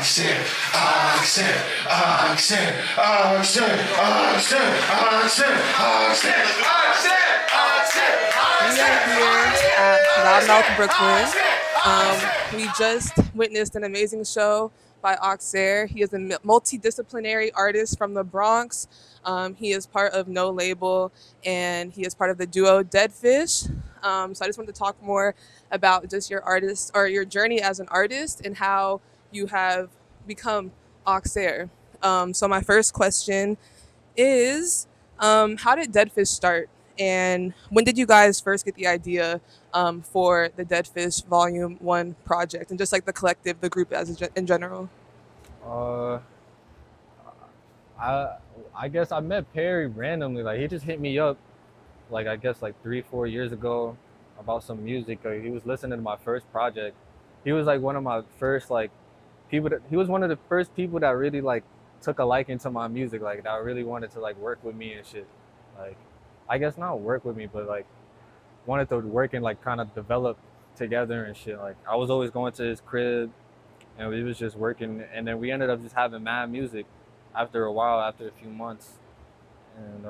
Ahk Sair, Ahk Sair, Ahk Sair, Ahk Sair, Ahk Sair, Ahk Sair, Ahk Sair, Ahk Sair, Ahk Sair, We are here at Loudmouth Brooklyn. We just witnessed an amazing show by Ahk Sair. He is a multidisciplinary artist from the Bronx. He is part of No Label and he is part of the duo Dead Fish. So I just wanted to talk more about just your artist or your journey as an artist and how you have become Ahk Sair. So my first question is, how did Dead Fish start? And when did you guys first get the idea for the Dead Fish Volume 1 project and just like the collective, the group in general? Uh, I I guess I met Perry randomly. Like he just hit me up, like I guess like 3-4 years ago, about some music. He was listening to my first project. He was like one of my first like people. He was one of the first people that really like took a liking to my music. Like that really wanted to like work with me and shit. Like I guess not work with me, but like wanted to work and like kind of develop together and shit. Like I was always going to his crib and we was just working, and then we ended up just having mad music after a while, after a few months. And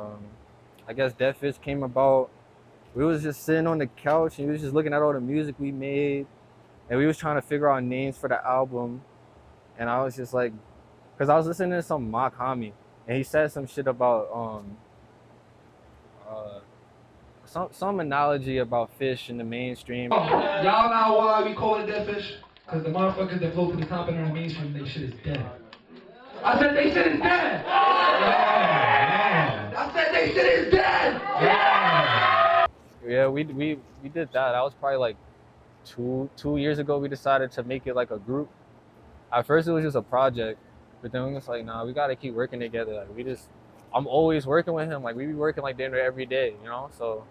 I guess Dead Fish came about. We was just sitting on the couch and we was just looking at all the music we made, and we was trying to figure out names for the album. And I was just like, because I was listening to some mock homie, and he said some shit about some analogy about fish in the mainstream. Y'all know why we call it dead fish? Because the motherfuckers that float to the top and are in the mainstream, they shit is dead. I said they shit is dead! Yeah. I said they shit is dead! Yeah, we did that. That was probably like two years ago. We decided to make it like a group. At first it was just a project, but then we was like, nah, we gotta keep working together. Like I'm always working with him. Like we be working like dinner every day, you know? So,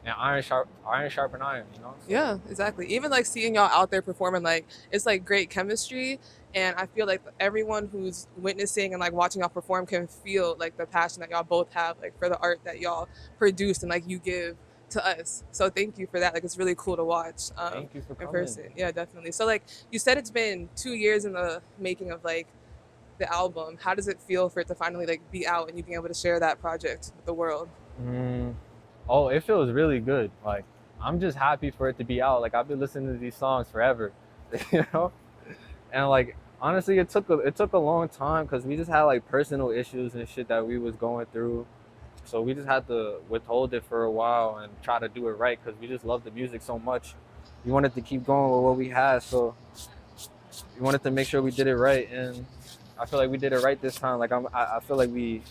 and iron sharpen iron, you know? So, Yeah, exactly. Even like seeing y'all out there performing, like it's like great chemistry. And I feel like everyone who's witnessing and like watching y'all perform can feel like the passion that y'all both have like for the art that y'all produce and like you give to us. So thank you for that. Like it's really cool to watch thank you for in coming. person. Yeah, definitely. So like you said, it's been 2 years in the making of like the album. How does it feel for it to finally like be out and you being able to share that project with the world? Oh, it feels really good. Like I'm just happy for it to be out. Like I've been listening to these songs forever, you know? And like honestly, it took a long time because we just had like personal issues and shit that we was going through. So we just had to withhold it for a while and try to do it right because we just love the music so much. We wanted to keep going with what we had, so we wanted to make sure we did it right. And I feel like we did it right this time. Like I feel like we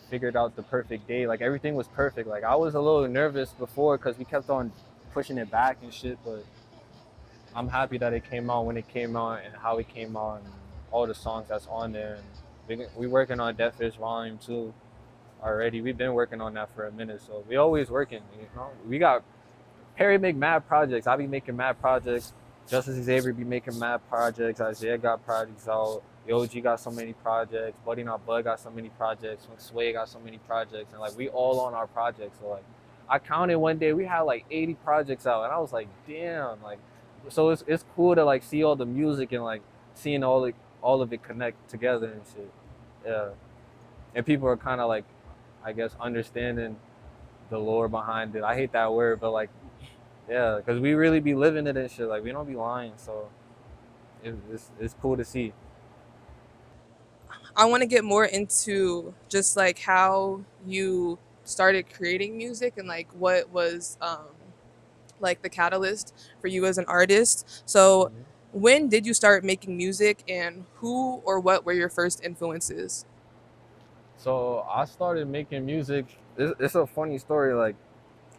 figured out the perfect day. Like everything was perfect. Like I was a little nervous before because we kept on pushing it back and shit, but I'm happy that it came out when it came out and how it came out and all the songs that's on there. And we working on Dead Fish Volume 2 already. We've been working on that for a minute, so we always working, you know? We got Perry make mad projects. I be making mad projects. Justice Xavier be making mad projects. Isaiah got projects out. OG got so many projects. Buddy Not Bud got so many projects. Sway got so many projects. And like we all on our projects. So like I counted one day we had like 80 projects out, and I was like, damn. Like so it's cool to like see all the music and like seeing all of it connect together and shit. Yeah. And people are kind of like, I guess, understanding the lore behind it. I hate that word, but like, yeah, because we really be living it and shit. Like we don't be lying, so it's cool to see. I want to get more into just like how you started creating music and like what was like the catalyst for you as an artist. So when did you start making music and who or what were your first influences? So I started making music. It's a funny story. Like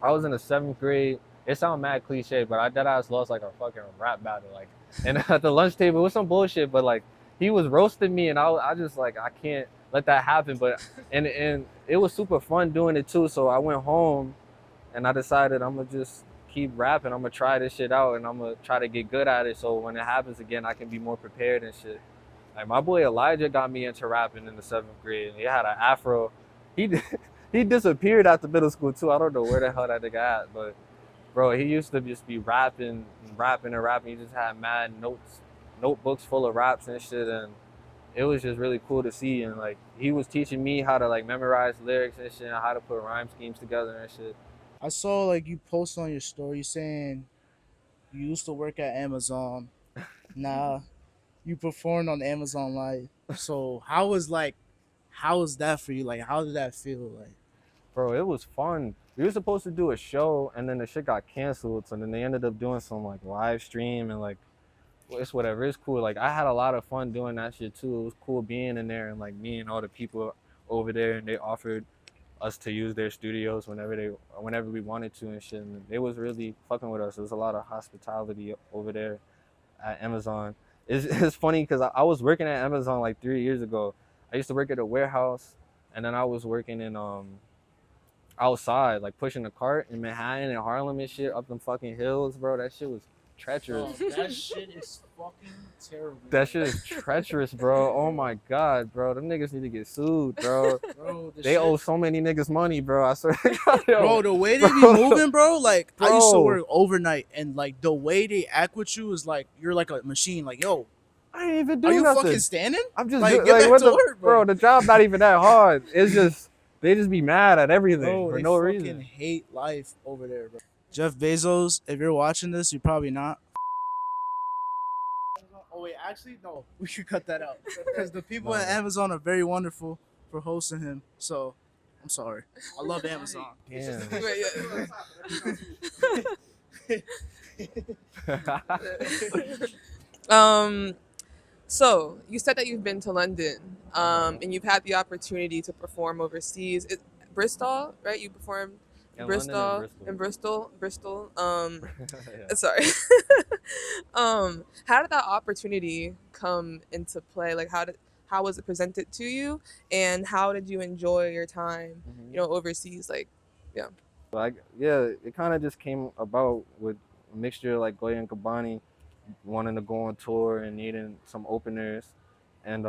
I was in the 7th grade. It sounds mad cliche, but I deadass lost like a fucking rap battle. Like, and at the lunch table, it was some bullshit. But like, he was roasting me, and I just like I can't let that happen. But and it was super fun doing it too. So I went home, and I decided I'm gonna just keep rapping. I'm gonna try this shit out, and I'm gonna try to get good at it. So when it happens again, I can be more prepared and shit. Like my boy Elijah got me into rapping in the 7th grade. He had an afro. He disappeared after middle school too. I don't know where the hell that nigga at, but bro, he used to just be rapping. He just had mad notebooks full of raps and shit, and it was just really cool to see. And like he was teaching me how to like memorize lyrics and shit, and how to put rhyme schemes together and shit. I saw like you post on your story saying you used to work at Amazon. Now you performed on Amazon Live. So how was that for you? Like how did that feel like? Bro, it was fun. We were supposed to do a show, and then the shit got canceled. So then they ended up doing some like live stream, and like it's whatever. It's cool. Like I had a lot of fun doing that shit too. It was cool being in there and like meeting all the people over there, and they offered us to use their studios whenever we wanted to and shit. And they was really fucking with us. There was a lot of hospitality over there at Amazon. It's funny because I was working at Amazon like 3 years ago. I used to work at a warehouse, and then I was working in outside, like pushing a cart in Manhattan and Harlem and shit up them fucking hills, bro. That shit was treacherous. Oh, that shit is fucking terrible. That shit is treacherous, bro. Oh my god, bro. Them niggas need to get sued, bro. Bro, They owe so many niggas money, bro. I swear to God, yo. Bro, the way they be moving, bro, like I used to work overnight, and like the way they act with you is like you're like a machine. Like, yo, I ain't even do are you nothing. fucking standing? I'm just like, like, get back what to the work, bro. The job not even that hard. It's just they just be mad at everything Bro, for they no fucking reason. hate life over there, bro. Jeff Bezos, if you're watching this, you're probably not. Oh wait, actually no, we should cut that out because the people at Amazon are very wonderful for hosting him. So I'm sorry. I love Amazon. Damn. Wait, yeah. So you said that you've been to London, and you've had the opportunity to perform overseas. Bristol, right? You performed In Bristol, London and Bristol. Yeah. Sorry. How did that opportunity come into play? Like, how was it presented to you, and how did you enjoy your time, overseas? Like, yeah. Like, yeah, it kind of just came about with a mixture of like Goya and Kabani wanting to go on tour and needing some openers, and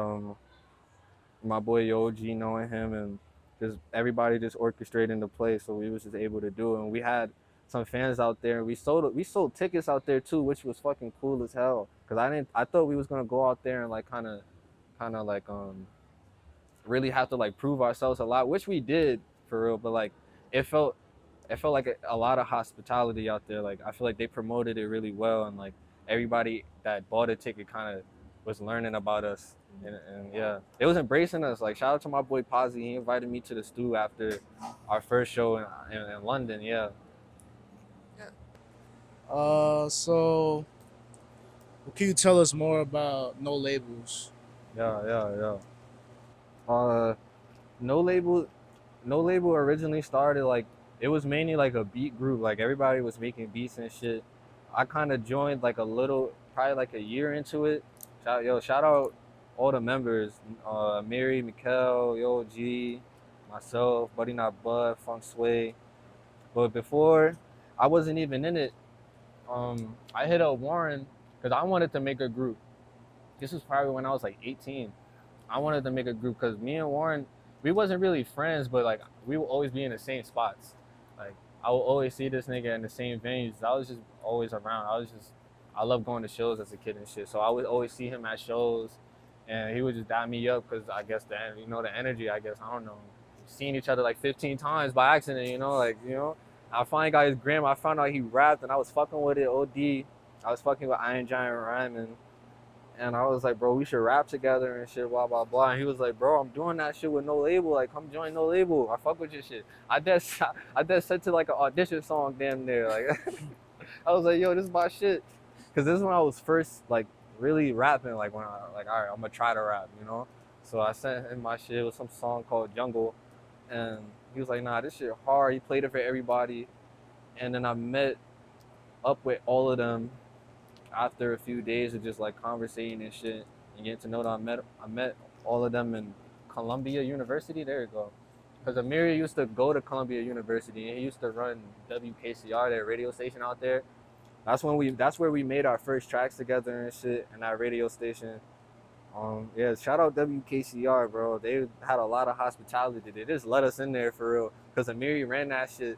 my boy Yoji knowing him, and just everybody just orchestrating the play, so we was just able to do it. And we had some fans out there. We sold tickets out there too, which was fucking cool as hell. Cause I thought we was gonna go out there and like kind of like really have to like prove ourselves a lot, which we did for real. But like it felt like a lot of hospitality out there. Like I feel like they promoted it really well, and like everybody that bought a ticket kind of was learning about us, and yeah, it was embracing us. Like shout out to my boy Posy. He invited me to the stew after our first show in London. Yeah. So what can you tell us more about No Labels? Yeah. No label originally started like it was mainly like a beat group. Like everybody was making beats and shit. I kind of joined like probably like a year into it. Shout out all the members, Mary, Mikkel, Yo G, myself, Buddy Not Bud, Funk Sway. But before I wasn't even in it, I hit up Warren because I wanted to make a group. This was probably when I was like 18. I wanted to make a group because me and Warren, we wasn't really friends, but like we would always be in the same spots. Like I would always see this nigga in the same venues. I was just always around. I love going to shows as a kid and shit. So I would always see him at shows, and he would just dap me up because I guess the energy. I guess I don't know. Seeing each other like 15 times by accident. I finally got his gram. I found out he rapped, and I was fucking with it. OD. I was fucking with Iron Giant Ryman. And I was like, bro, we should rap together and shit, blah, blah, blah. And he was like, bro, I'm doing that shit with No Label. Like, come join No Label. I fuck with your shit. I just sent to like an audition song damn near. Like, I was like, yo, this is my shit. Because this is when I was first, like, really rapping. Like, when all right, I'm going to try to rap, So I sent him my shit. It was some song called Jungle. And he was like, nah, this shit hard. He played it for everybody. And then I met up with all of them after a few days of just like conversating and shit and getting to know them. I met all of them in Columbia University. There you go. Because Amiri used to go to Columbia University and he used to run WKCR, their radio station out there. That's where we made our first tracks together and shit in that radio station. Yeah, shout out WKCR, bro. They had a lot of hospitality. They just let us in there for real. Because Amiri ran that shit.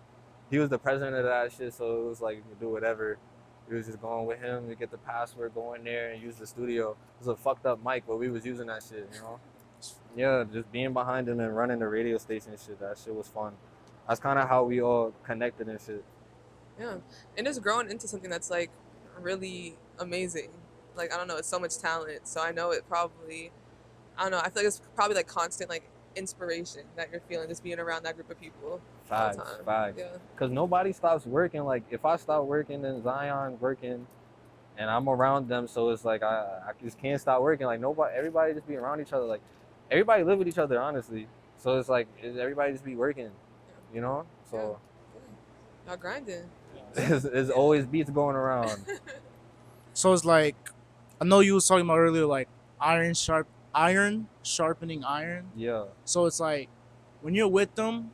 He was the president of that shit, so it was like you could do whatever. We was just going with him. We get the password, go in there and use the studio. It was a fucked up mic, but we was using that shit, you know? Yeah, just being behind him and running the radio station and shit. That shit was fun. That's kind of how we all connected and shit. Yeah, and it's grown into something that's like really amazing. Like I don't know, it's so much talent. So I know it probably, I don't know. I feel like it's probably like constant like inspiration that you're feeling just being around that group of people all the time. Facts. Yeah. Cause nobody stops working. Like if I stop working, then Zion working, and I'm around them. So it's like I just can't stop working. Like everybody just be around each other. Like everybody live with each other, honestly. So it's like everybody just be working, you know. So y'all grinding. there's always beats going around. So it's like, I know you was talking about earlier, like iron sharpening iron. Yeah. So it's like, when you're with them,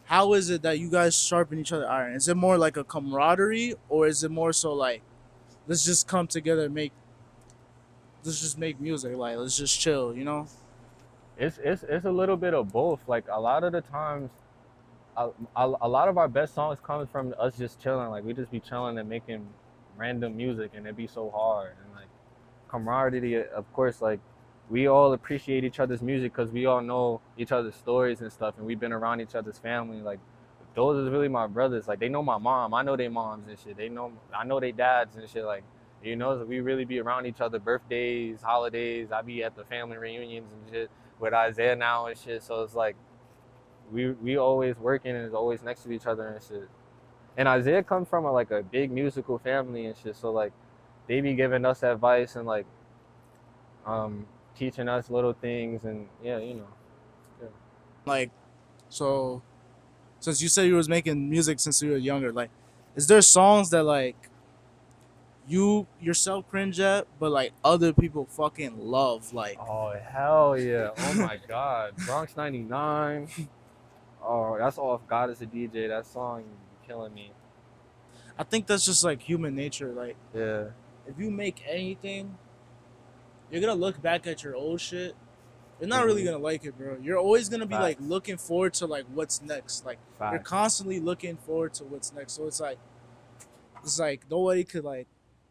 how is it that you guys sharpen each other iron? Is it more like a camaraderie, or is it more so like, let's just come together and let's just make music, like let's just chill, you know? It's a little bit of both. Like a lot of the times, a lot of our best songs come from us just chilling. Like we just be chilling and making random music, and it be so hard. And like camaraderie, of course, like we all appreciate each other's music because we all know each other's stories and stuff, and we've been around each other's family. Like those are really my brothers. Like they know my mom, I know their moms and shit. I know their dads and shit. Like, you know, so we really be around each other, birthdays, holidays. I be at the family reunions and shit with Isaiah now and shit. So it's like we always working and is always next to each other and shit. And Isaiah comes from a big musical family and shit. So like they be giving us advice and like teaching us little things, and yeah, you know. Yeah. Like, so since you said you was making music since you were younger, like, is there songs that like you yourself cringe at, but like other people fucking love? Like, Oh hell yeah! Oh my god, Bronx '99. Oh, that's off God is a DJ. That song be killing me. I think that's just like human nature. Like, Yeah. if you make anything, you're gonna look back at your old shit. You're not really gonna like it, bro. You're always gonna be like looking forward to like what's next. Like you're constantly looking forward to what's next. So it's like nobody could like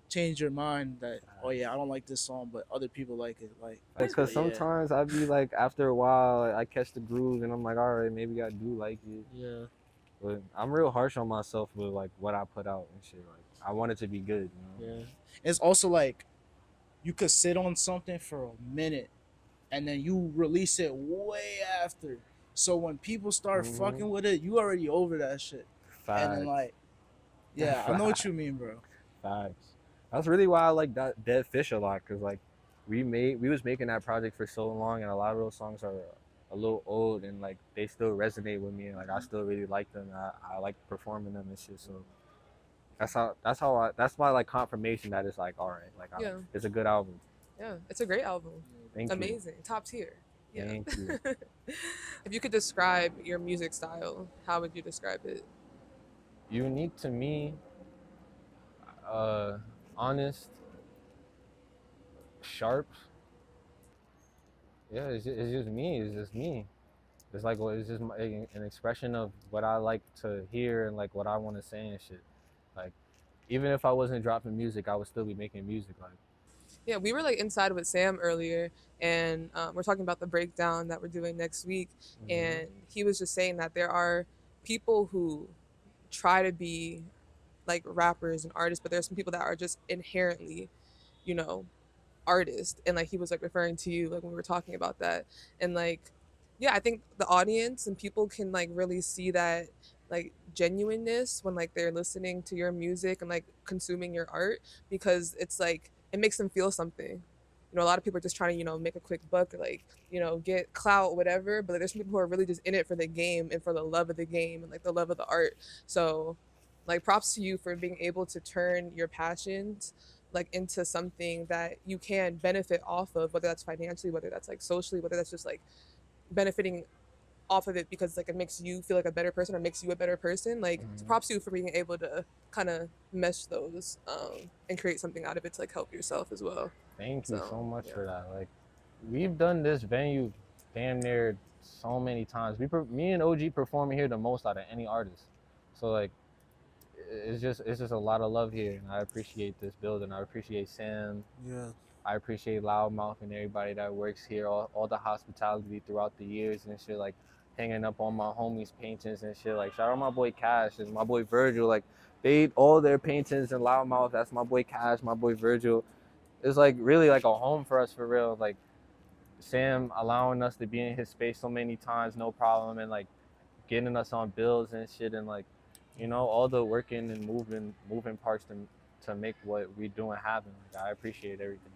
change your mind that, oh yeah, I don't like this song, but other people like it. Like, Because sometimes I'd be like, after a while, I catch the groove and I'm like, all right, maybe I do like it. Yeah. But I'm real harsh on myself with like what I put out and shit. Like I want it to be good, you know? Yeah. It's also like you could sit on something for a minute and then you release it way after. So when people start fucking with it, you already over that shit. Facts. And then like, yeah, I know what you mean, bro. Facts. That's really why I like that Dead Fish a lot, cause like we was making that project for so long, and a lot of those songs are a little old, and like they still resonate with me, and like I still really like them. I like performing them and shit. So that's my like confirmation that it's like, all right, like it's a good album. Yeah, it's a great album. Thank it's you. amazing, top tier. Yeah. Thank you. If you could describe your music style, how would you describe it? Unique to me, honest, sharp. Yeah, it's just me. It's just me. It's like it's just an expression of what I like to hear and like what I want to say and shit. Like even if I wasn't dropping music, I would still be making music. Like. Yeah, we were like inside with Sam earlier, and we're talking about the breakdown that we're doing next week, and he was just saying that there are people who try to be like rappers and artists, but there's some people that are just inherently, you know, artists. And like he was like referring to you like when we were talking about that. And like, yeah, I think the audience and people can like really see that like genuineness when like they're listening to your music and like consuming your art, because it's like it makes them feel something. You know, a lot of people are just trying to, you know, make a quick buck or like, you know, get clout, whatever. But there's some people who are really just in it for the game and for the love of the game and like the love of the art. So like props to you for being able to turn your passions like into something that you can benefit off of, whether that's financially, whether that's like socially, whether that's just like benefiting off of it because like it makes you feel like a better person or makes you a better person. Like props to you for being able to kind of mesh those and create something out of it to like help yourself as well. Thank you so much for that. Like we've done this venue damn near so many times. Me and OG performing here the most out of any artist. So like it's just a lot of love here, and I appreciate this building. I appreciate Sam. Yeah. I appreciate Loudmouth and everybody that works here, all the hospitality throughout the years and shit, like hanging up on my homies' paintings and shit. Like, shout out my boy Cash and my boy Virgil. Like, they all their paintings in Loudmouth. That's my boy Cash, my boy Virgil. It's like really like a home for us for real. Like, Sam allowing us to be in his space so many times, no problem, and like getting us on bills and shit, and like, you know, all the working and moving parts to make what we doing happen. Like, I appreciate everything.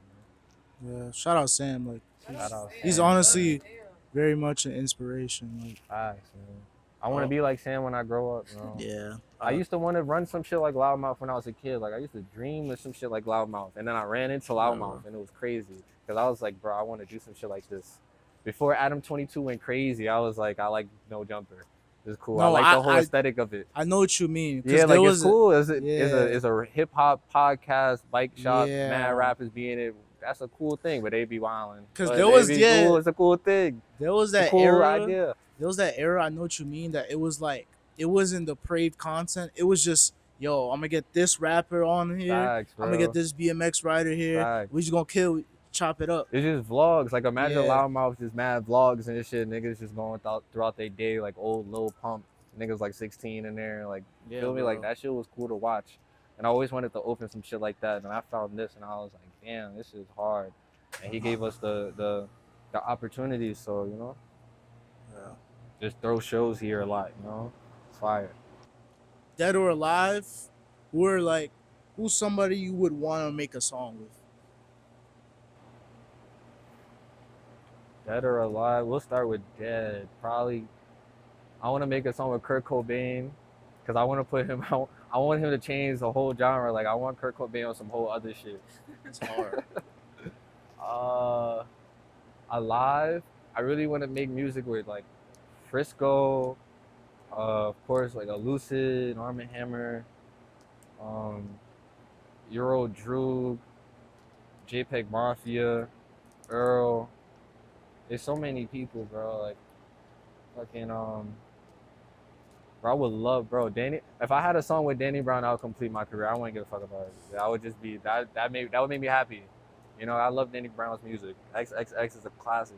Yeah. Shout out Sam. Like Shout out he's Sam. honestly very much an inspiration. Like Facts, man. I want to be like Sam when I grow up, bro. yeah. I used to want to run some shit like Loudmouth when I was a kid. Like, I used to dream of some shit like Loudmouth. And then I ran into Loudmouth, and it was crazy. Because I was like, bro, I want to do some shit like this. Before Adam 22 went crazy, I was like, I like No Jumper. It's cool. I No, like the whole aesthetic of it. I know what you mean. Yeah, like, it's cool. It's yeah. a hip-hop podcast, bike shop, Yeah. mad rappers being it. That's a cool thing, but they be wilding. Because But there they was be yeah, cool. It's a cool thing. there was It's a that cool era. idea. There was that era. I know what you mean. That it was like it wasn't the parade content. It was just yo, I'm gonna get this rapper on here. Facts, bro. I'm gonna get this BMX rider here. Facts. We just gonna chop it up. It's just vlogs. Like, imagine Yeah. Loudmouth just mad vlogs and shit. Niggas just going throughout their day, like old Lil Pump. Niggas like 16 in there. Like, Yeah, feel me? bro. Like, that shit was cool to watch. And I always wanted to open some shit like that. And I found this, and I was like, damn, this is hard. And he gave us the opportunities. So, you know, just throw shows here a lot. You know, it's fire. Dead or alive, who's somebody you would want to make a song with? Dead or alive? We'll start with dead. Probably. I want to make a song with Kurt Cobain, because I want to put him out. I want him to change the whole genre. Like, I want Kurt Cobain on some whole other shit. It's hard. Alive, I really want to make music with like Frisco, of course, like a Lucid, Arm & Hammer, Euro Droog, JPEG Mafia, Earl. There's so many people, bro. Like, fucking bro, I would love, bro. Danny. If I had a song with Danny Brown, I would complete my career. I wouldn't give a fuck about it. I would just be that would make me happy. You know, I love Danny Brown's music. XXX is a classic.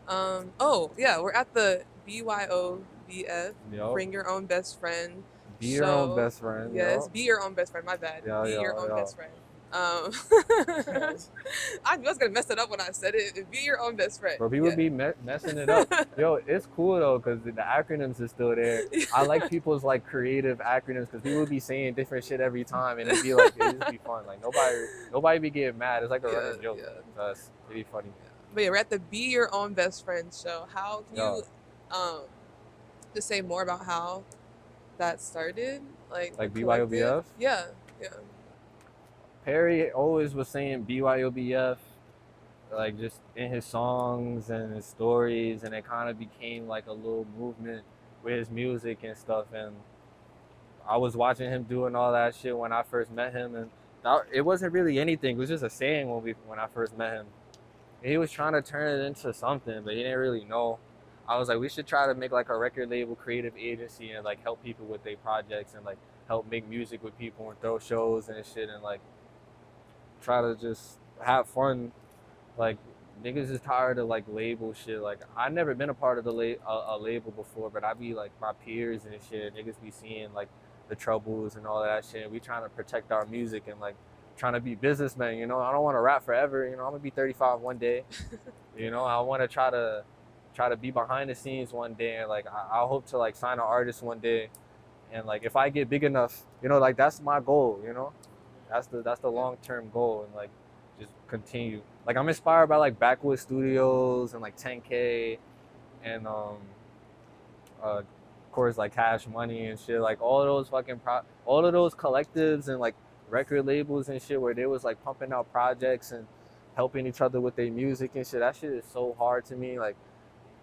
Oh yeah, we're at the BYOBF. Yo. Bring your own best friend. Be your own best friend. Yes, yo. be your own best friend. My bad. Yo, be yo, your own yo. best friend. I was gonna mess it up when I said it. Be your own best friend. Bro, people be messing it up. Yo, it's cool though, because the acronyms is still there. I like people's like creative acronyms, because people be saying different shit every time, and it'd be like, it just be fun. Like, nobody be getting mad. It's like a running joke to us. It'd be funny. But yeah, we're at the Be Your Own Best Friend show. How can Yo. you just say more about how that started? Like the BYOBF? collective? Yeah. Perry always was saying BYOBF, like just in his songs and his stories, and it kind of became like a little movement with his music and stuff. And I was watching him doing all that shit when I first met him, and it wasn't really anything. It was just a saying when I first met him. He was trying to turn it into something, but he didn't really know. I was like, we should try to make like a record label creative agency and like help people with their projects and like help make music with people and throw shows and shit and like try to just have fun. Like, niggas is tired of like label shit. Like, I've never been a part of a label before, but I be like my peers and shit. Niggas be seeing like the troubles and all that shit. We trying to protect our music and like trying to be businessmen, you know. I don't want to rap forever, you know. I'm gonna be 35 one day. You know, I want to try to be behind the scenes one day, and like I hope to like sign an artist one day, and like if I get big enough, you know, like that's my goal, you know. That's the long-term goal, and like just continue. Like, I'm inspired by like Backwoods Studios and like 10K and of course like Cash Money and shit, like all of those fucking all of those collectives and like record labels and shit where they was like pumping out projects and helping each other with their music and shit. That shit is so hard to me, like,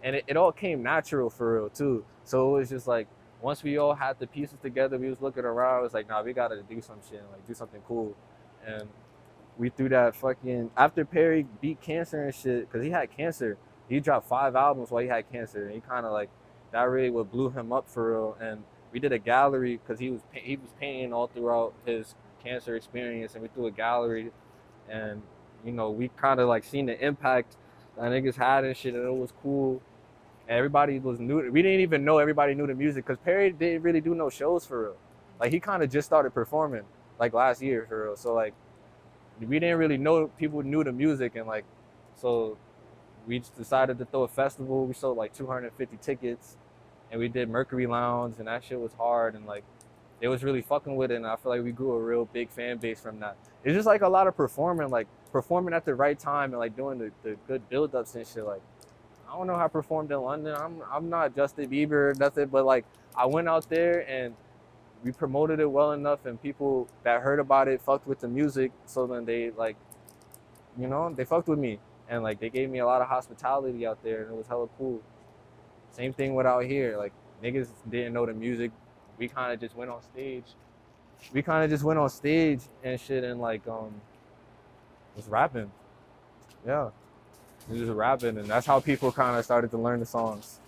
and it all came natural for real too. So it was just like once we all had the pieces together, we was looking around, it was like, nah, we gotta do some shit, like do something cool. And we threw that fucking, after Perry beat cancer and shit, because he had cancer, he dropped 5 albums while he had cancer, and he kind of like, that really what blew him up for real. And we did a gallery because he was painting all throughout his cancer experience, and we threw a gallery, and you know, we kind of like seen the impact that niggas had and shit, and it was cool. And everybody was new. We didn't even know everybody knew the music because Perry didn't really do no shows for real. Like he kind of just started performing like last year for real. So like we didn't really know people knew the music, and like so we just decided to throw a festival. We sold like 250 tickets, and we did Mercury Lounge, and that shit was hard, and like they was really fucking with it, and I feel like we grew a real big fan base from that. It's just like a lot of performing at the right time and like doing the good build-ups and shit. Like I don't know how I performed in London. I'm not Justin Bieber or nothing, but like I went out there and we promoted it well enough, and people that heard about it fucked with the music, so then they like, you know, they fucked with me, and like they gave me a lot of hospitality out there, and it was hella cool. Same thing with out here, like niggas didn't know the music. We kind of just went on stage. And shit, and like was rapping. Yeah, we was rapping, and that's how people kind of started to learn the songs.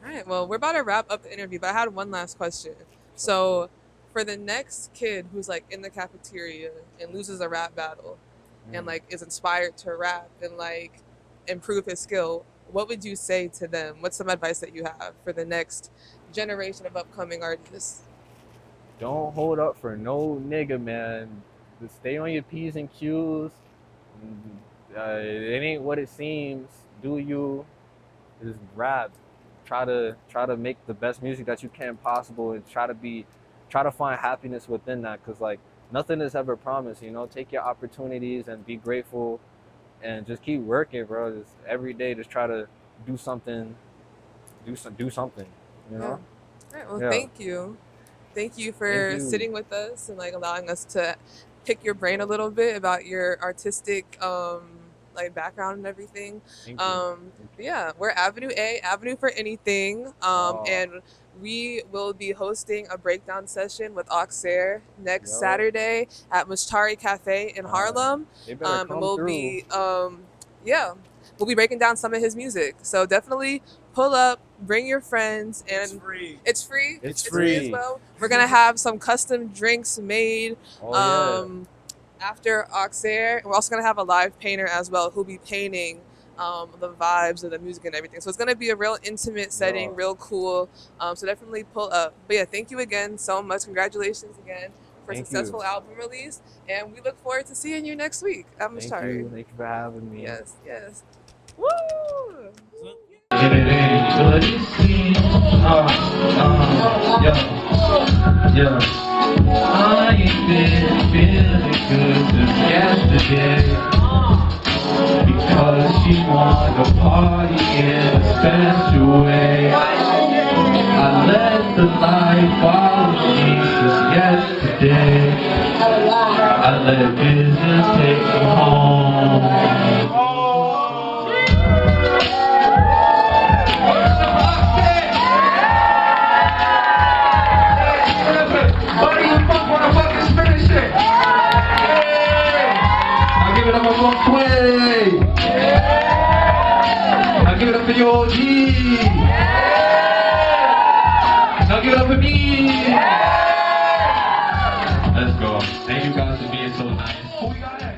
All right, well, we're about to wrap up the interview, but I had one last question. So, for the next kid who's like in the cafeteria and loses a rap battle and like is inspired to rap and like improve his skill, what would you say to them? What's some advice that you have for the next generation of upcoming artists? Don't hold up for no nigga, man. Just stay on your P's and Q's. It ain't what it seems. Do you? Just rap. Try to make the best music that you can possible, and try to find happiness within that, because like nothing is ever promised, you know. Take your opportunities and be grateful, and just keep working, bro. Just every day, just try to do something, you know. All right, well, thank you for sitting with us and like allowing us to pick your brain a little bit about your artistic like background and everything. Yeah, we're Avenue A, Avenue for Anything, and we will be hosting a breakdown session with Ahk Sair next Saturday at Mushtari Cafe in Harlem. And we'll be we'll be breaking down some of his music, so definitely pull up, bring your friends, and it's free as well. We're gonna have some custom drinks made after Ahk Sair. We're also gonna have a live painter as well who'll be painting the vibes of the music and everything. So it's gonna be a real intimate setting, real cool. So definitely pull up. But yeah, thank you again so much. Congratulations again for a successful album release, and we look forward to seeing you next week. I'm sorry. Thank you for having me. Yes. Woo! And it ain't what it seems. Yeah. I ain't been feeling good since yesterday, because she wanted to party in a special way. I let the light follow me since yesterday. I let business take me home. Now give it up for your OG. Now give it up for me. Let's go. Thank you guys for being so nice.